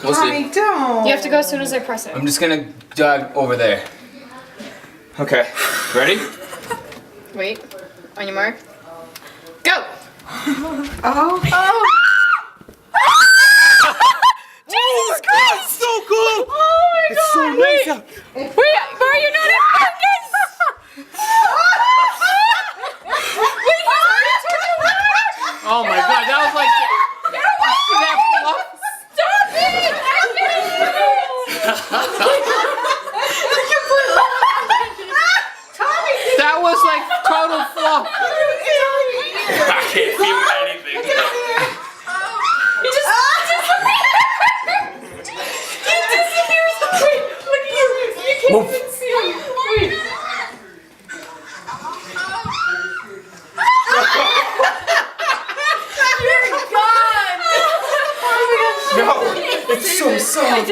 We'll Tommy, see. don't. You have to go as soon as I press it. I'm just gonna jog over there. Okay, ready? Wait. On your mark. Go! Oh. Jesus Christ! So cool! Oh my It's so God! nice out. Wait, Bar, you're not in focus! Wait, he's already turned around! Oh my God, that was like that fluff. Stop it! That was like total fluff. I can't feel anything. He just disappeared! He disappears! Wait, look at you! You can't even see him! Wait! You're gone! Oh my gosh! No, it's so soft.